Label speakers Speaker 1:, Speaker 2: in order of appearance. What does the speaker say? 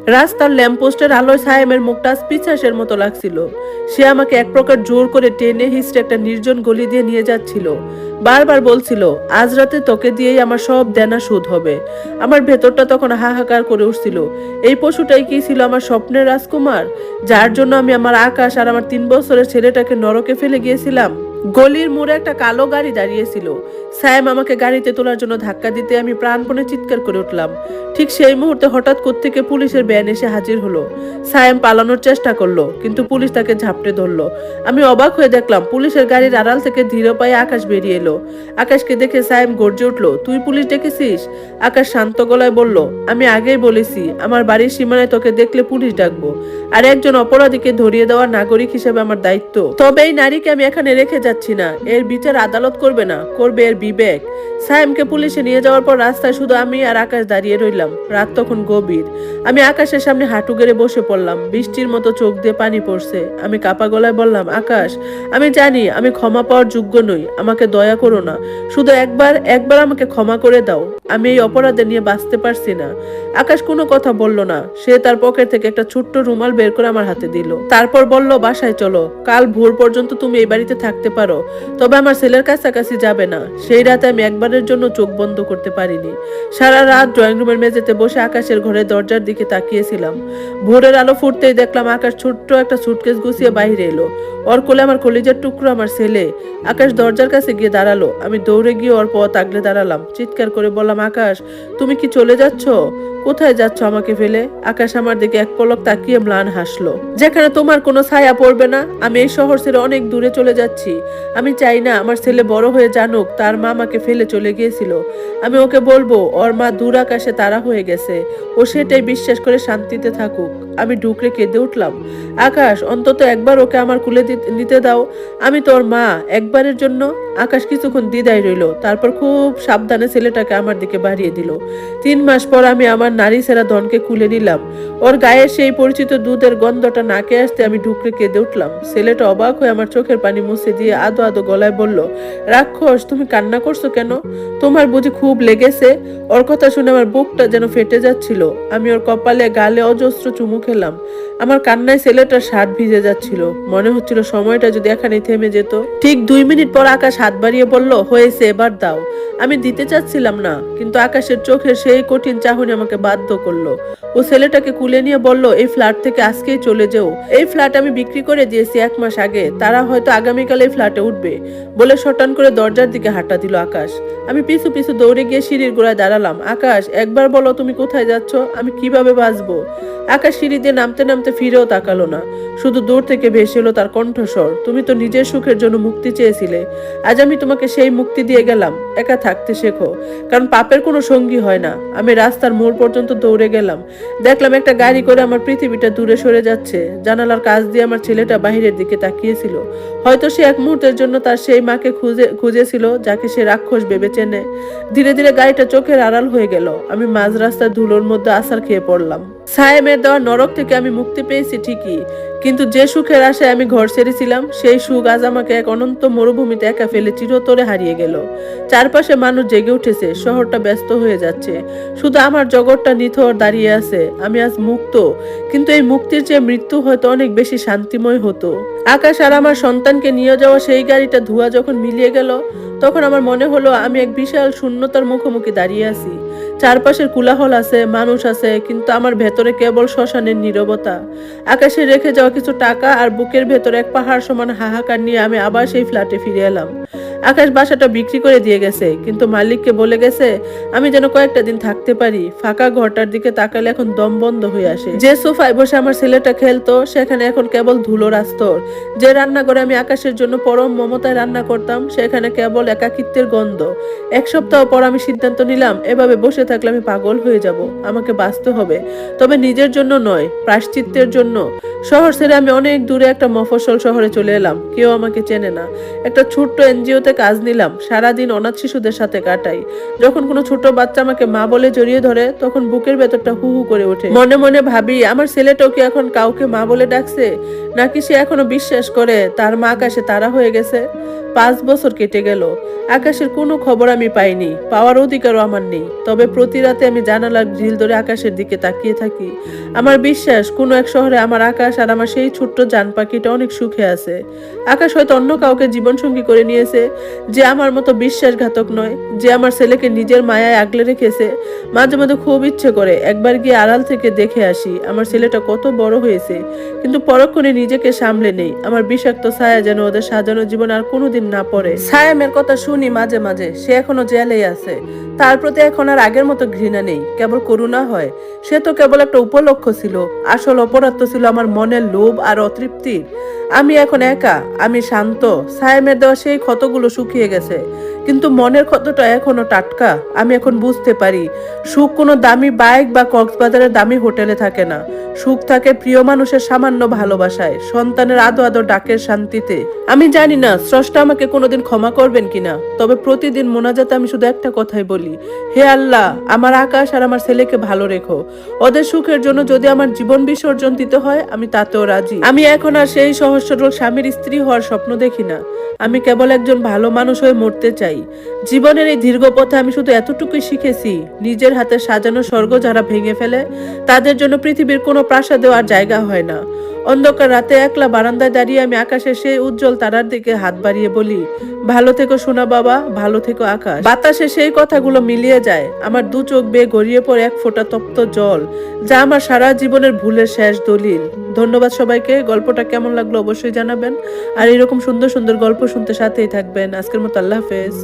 Speaker 1: রাস্তার ল্যাম্পপোস্টের আলোয় সায়েমের মুখটা পিছাসের মতো লাগছিল। সে আমাকে এক প্রকার জোর করে টেনে হিস্টে একটা নির্জন গলি দিয়ে নিয়ে যাচ্ছিল। বারবার বলছিল, আজ রাতে তোকে দিয়েই আমার সব দেনা শোধ হবে। আমার ভেতরটা তখন হাহাকার করে উঠছিল। এই পশুটাই কি ছিল আমার স্বপ্নের রাজকুমার, যার জন্য আমি আমার আকাশ আর আমার 3 বছরের ছেলেটাকে নরকে ফেলে গিয়েছিলাম? গলির মোড়ে একটা কালো গাড়ি দাঁড়িয়েছিল। সায়েম আমাকে গাড়িতে তোলার জন্য ধাক্কা দিতে আমি প্রাণপণে চিৎকার করে উঠলাম। ঠিক সেই মুহূর্তে হঠাৎ কোত্থেকে পুলিশের ভ্যান এসে হাজির হলো। সায়েম পালানোর চেষ্টা করলো, কিন্তু পুলিশ তাকে ঝাপটে ধরলো। আমি অবাক হয়ে দেখলাম পুলিশের গাড়ির আড়াল থেকে ধীর পায়ে আকাশ বেরিয়ে এলো। আকাশকে দেখে সায়েম গর্জে উঠলো, তুই পুলিশ ডেকেছিস? আকাশ শান্ত গলায় বলল, আমি আগেই বলেছি আমার বাড়ির সীমানায় তোকে দেখলে পুলিশ ডাকবো, আর একজন অপরাধীকে ধরিয়ে দেওয়ার নাগরিক হিসেবে আমার দায়িত্ব। তবে এই নারীকে আমি এখানে রেখে যাচ্ছি না। এর বিচার আদালত করবে না, করবে এর বিবেক। সায়েমকে পুলিশে নিয়ে যাওয়ার পর রাস্তায় শুধু আমি আর আকাশ দাঁড়িয়ে রইলাম। রাত তখন গভীর। আমি আকাশের সামনে হাঁটু গেড়ে বসে পড়লাম। বৃষ্টির মতো চোখ দিয়ে পানি পড়ছে। আমি কাপা গলায় বললাম, আকাশ, আমি জানি আমি ক্ষমা পাওয়ার যোগ্য নই, আমাকে দয়া করো না। শুধু একবার আমাকে ক্ষমা করে দাও। আমি এই অপরাধে নিয়ে বাঁচতে পারছি না। আকাশ কোনো কথা বলল না। সে তার পকেট থেকে একটা ছোট্ট রুমাল বের করে আমার হাতে দিল। তারপর বলল, বাসায় চলো, কাল ভোর পর্যন্ত তুমি এই বাড়িতে থাকতে পারো, তবে আমার ছেলের কাছাকাছি যাবে না। সেই রাতে আমি একবারের জন্য চোখ বন্ধ করতে পারিনি। সারা রাত ড্রয়িং রুমের মেঝেতে বসে আকাশের ঘরের দরজার দিকে তাকিয়েছিলাম। ভোরের আলো ফুটতেই দেখলাম আকাশ ছোট্ট একটা সুটকেস গুছিয়ে বাইরে এলো। ওর কোলে আমার কলিজার টুকরো, আমার ছেলে। আকাশ দরজার কাছে গিয়ে দাঁড়ালো। আমি দৌড়ে গিয়ে ওর পথ আগলে দাঁড়ালাম। চিৎকার করে বললাম, আকাশ, তুমি কি চলে যাচ্ছ? কোথায় যাচ্ছ আমাকে ফেলে? আকাশ আমার দিকে এক পলক তাকিয়ে ম্লান হাসলো। যেখানে তোমার কোনো ছায়া পড়বে না। আমি এই শহর ছেড়ে অনেক দূরে চলে যাচ্ছি। আমি চাই না আমার ছেলে বড় হয়ে জানুক তার মা আমাকে ফেলে চলে গিয়েছিল। আমি ওকে বলবো ওর মা দূর আকাশে তারা হয়ে গেছে, ও সেটাই বিশ্বাস করে শান্তিতে থাকুক। আমি ডুকরে কেঁদে উঠলাম। আকাশ, অন্তত একবার ওকে আমার কুলে নিতে দাও। আমি তোর মা, একবারের জন্য। আকাশ কিছুক্ষণ দ্বিধায় রইল, তারপর খুব সাবধানে ছেলেটাকে আমার দিকে বাড়িয়ে দিল। 3 মাস পর আমি আমার নারী সেরা ধনকে কুলে নিলাম। ওর গায়ে সেই পরিচিত দুধের গন্ধটা নাকে আসতে আমি ডুকরে কেঁদে উঠলাম। ছেলেটা অবাক হয়ে আমার চোখের পানি মুছে দিয়ে আদো আদো গলায় বলল, রাক্ষস, তুমি কান্না করছো কেন? তোমার বুঝি খুব লেগেছে? ওর কথা শুনে আমার বুকটা যেন ফেটে যাচ্ছিল। আমি ওর কপালে গালে অজস্র চুমু খেলাম। আমার কান্নায় ছেলেটার শার্ট ভিজে যাচ্ছিল। মনে হচ্ছিল সময়টা যদি এখানে থেমে যেত। ঠিক 2 মিনিট পর আকাশ হাত বাড়িয়ে বলল, হয়েছে, এবার দাও। আমি দিতে চাচ্ছিলাম না, কিন্তু আকাশের চোখের সেই কঠিন চাহনি আমাকে বাধ্য করলো। ও ছেলেটাকে কুলে নিয়ে বলল, এই ফ্ল্যাট থেকে আজকেই চলে যেও। এই ফ্ল্যাট আমি বিক্রি করে দিয়েছি 1 মাস আগে, তারা হয়তো আগামীকাল এই ফ্ল্যাটে উঠবে। বলে শটান করে দরজার দিকে হাঁটা দিল আকাশ। আমি পিছু পিছু দৌড়ে গিয়ে সিঁড়ির গোড়ায় দাঁড়ালাম। আকাশ, একবার বলো তুমি কোথায় যাচ্ছ? আমি কিভাবে বাঁচবো? আকাশ সিঁড়ি দিয়ে নামতে নামতে ফিরেও তাকালো না। শুধু দূর থেকে ভেসে এলো তার কণ্ঠস্বর, তুমি তো নিজের সুখের জন্য মুক্তি চেয়েছিলে, আজ আমি তোমাকে সেই মুক্তি দিয়ে গেলাম। একা থাকতে শেখো, কারণ পাপের কোনো সঙ্গী হয় না। আমি রাস্তার মোড় পর্যন্ত দৌড়ে গেলাম। দেখলাম একটা গাড়ি করে আমার পৃথিবীটা দূরে সরে যাচ্ছে। জানালার কাছ দিয়ে আমার ছেলেটা বাহিরের দিকে তাকিয়েছিল। হয়তো সে এক মুহূর্তের জন্য তার সেই মাকে খুঁজেছিল, যাকে সে রাক্ষস ভেবে চেনে। ধীরে ধীরে গাড়িটা চোখের আড়াল হয়ে গেল। আমি মাঝ রাস্তার ধুলোর মধ্যে আছাড় খেয়ে পড়লাম। সায়েমের দেওয়া নরক থেকে আমি মুক্তি পেয়েছি ঠিকই, কিন্তু যে সুখের আশায় আমি ঘর ছেড়েছিলাম, সেই সুখ আজ আমাকে এক অনন্ত মরুভূমিতে একা ফেলে চিরতরে হারিয়ে গেল। চারপাশে মানুষ জেগে উঠেছে, শহরটা ব্যস্ত হয়ে যাচ্ছে, শুধু আমার জগৎটা নিথর দাঁড়িয়ে আছে। আমি আজ মুক্ত, কিন্তু এই মুক্তির চেয়ে মৃত্যু হয়তো অনেক বেশি শান্তিময় হতো। আকাশ আর আমার সন্তানকে নিয়ে যাওয়া সেই গাড়িটা ধোঁয়া যখন মিলিয়ে গেল, তখন আমার মনে হলো আমি এক বিশাল শূন্যতার মুখোমুখি দাঁড়িয়ে আছি। চারপাশের কোলাহল আছে, মানুষ আছে, কিন্তু আমার ভেতরে কেবল শ্মশানের নীরবতা। আকাশে রেখে যাওয়া কিছু টাকা আর বুকের ভেতরে এক পাহাড় সমান হাহাকার নিয়ে আমি আবার সেই ফ্ল্যাটে ফিরে এলাম। আকাশ বাসাটা বিক্রি করে দিয়ে গেছে, কিন্তু মালিককে বলে গেছে আমি যেন কয়েকটা দিন থাকতে পারি। ফাঁকা ঘরটার দিকে তাকালে এখন দম বন্ধ হয়ে আসে। যে সোফায় বসে আমার ছেলেটা খেলতো, সেখানে এখন কেবল ধুলোর আস্তর। যে রান্নাঘরে আমি আকাশের জন্য পরম মমতায় রান্না করতাম, সেখানে কেবল একাকিত্বের গন্ধ। 1 সপ্তাহ পর আমি সিদ্ধান্ত নিলাম, এভাবে বসে থাকলে আমি পাগল হয়ে যাব। আমাকে বাঁচতে হবে, তবে নিজের জন্য নয়, প্রায়শ্চিত্তের জন্য। শহর ছেড়ে আমি অনেক দূরে একটা মফস্বল শহরে চলে এলাম। কেউ আমাকে চেনে না। একটা ছোট্ট এনজিওতে পদে কাজ নিলাম, সারাদিন অনাথ শিশুদের সাথে কাটাই। যখন কোনো ছোট বাচ্চা আমাকে মা বলে জড়িয়ে ধরে তখন বুকের ভেতরটা হু হু করে ওঠে। মনে মনে ভাবি আমার ছেলেটাও কি এখন কাউকে মা বলে ডাকছে, নাকি সে এখনো বিশ্বাস করে তার মা আকাশে তারা হয়ে গেছে। 5 বছর কেটে গেল, আকাশের কোনো খবর আমি পাইনি, পাওয়ার অধিকারও আমার নেই। তবে প্রতি রাতে আমি জানালার ঝিল ধরে আকাশের দিকে তাকিয়ে থাকি। আমার বিশ্বাস কোনো এক শহরে আমার আকাশ আর আমার সেই ছোট্ট জান পাখিটা অনেক সুখে আছে। আকাশ হয়তো অন্য কাউকে জীবনসঙ্গী করে নিয়েছে, যে আমার মতো বিশ্বাসঘাতক নয়, যে আমার ছেলেকে নিজের মায়ায় আগলে রেখেছে। মাঝে মাঝে খুব ইচ্ছে করে একবার গিয়ে আড়াল থেকে দেখে আসি আমার ছেলেটা কত বড় হয়েছে, কিন্তু পরক্ষণে নিজেকে সামলে নেই। আমার বিষাক্ত ছায়া যেন ওদের সাজানো জীবন আর কোনোদিন না পড়ে। সায়েমের কথা শুনি মাঝে মাঝে, সে এখনো জেলেই আছে। তার প্রতি এখন আর আগের মতো ঘৃণা নেই, কেবল করুণা হয়। সে তো কেবল একটা উপলক্ষ ছিল, আসল অপরাধ তো ছিল আমার মনের লোভ আর অতৃপ্তি। আমি এখন একা, আমি শান্ত। সায়েমের দেওয়া সেই ক্ষতগুলো শুকিয়ে গেছে, কিন্তু মনের ক্ষতটা এখনো টাটকা। আমি এখন বুঝতে পারি সুখ কোনো দামি বাইক বা কক্সবাজারের দামি হোটেলে থাকে না। সুখ থাকে প্রিয় মানুষের সামান্য ভালোবাসায়, সন্তানের আদো আদো ডাকের শান্তিতে। আমি জানি না স্রষ্টা আমাকে কোনোদিন ক্ষমা করবেন কিনা, তবে প্রতিদিন মোনাজাতে আমি শুধু একটা কথাই বলি, হে আল্লাহ, আমার আকাশ আর আমার ছেলেকে ভালো রেখো। ওদের সুখের জন্য যদি আমার জীবন বিসর্জন দিতে হয় আমি তাতেও রাজি। আমি এখন আর সেই সহজ সরল স্বামীর স্ত্রী হওয়ার স্বপ্ন দেখি না, আমি কেবল একজন ভালো মানুষ হয়ে মরতে চাই। জীবনের এই দীর্ঘ পথে আমি শুধু এতটুকুই শিখেছি, নিজের হাতে সাজানো স্বর্গ যারা ভেঙে ফেলে তাদের জন্য পৃথিবীর কোনো প্রাসাদেও আর জায়গা হয় না। অন্ধকার রাতে একলা বারান্দায় দাঁড়িয়ে আমি আকাশের সেই উজ্জ্বল তারার দিকে হাত বাড়িয়ে বলি, ভালো থেকো সোনা বাবা, ভালো থেকো আকাশ। বাতাসে সেই কথাগুলো মিলিয়ে যায়, আমার দু চোখ বেয়ে গড়িয়ে পড়ে এক ফোঁটা তপ্ত জল, যা আমার সারা জীবনের ভুলের শেষ দলিল। ধন্যবাদ সবাইকে। গল্পটা কেমন লাগলো অবশ্যই জানাবেন, আর এরকম সুন্দর সুন্দর গল্প শুনতে সাথেই থাকবেন। আজকের মতো আল্লাহ হাফেজ।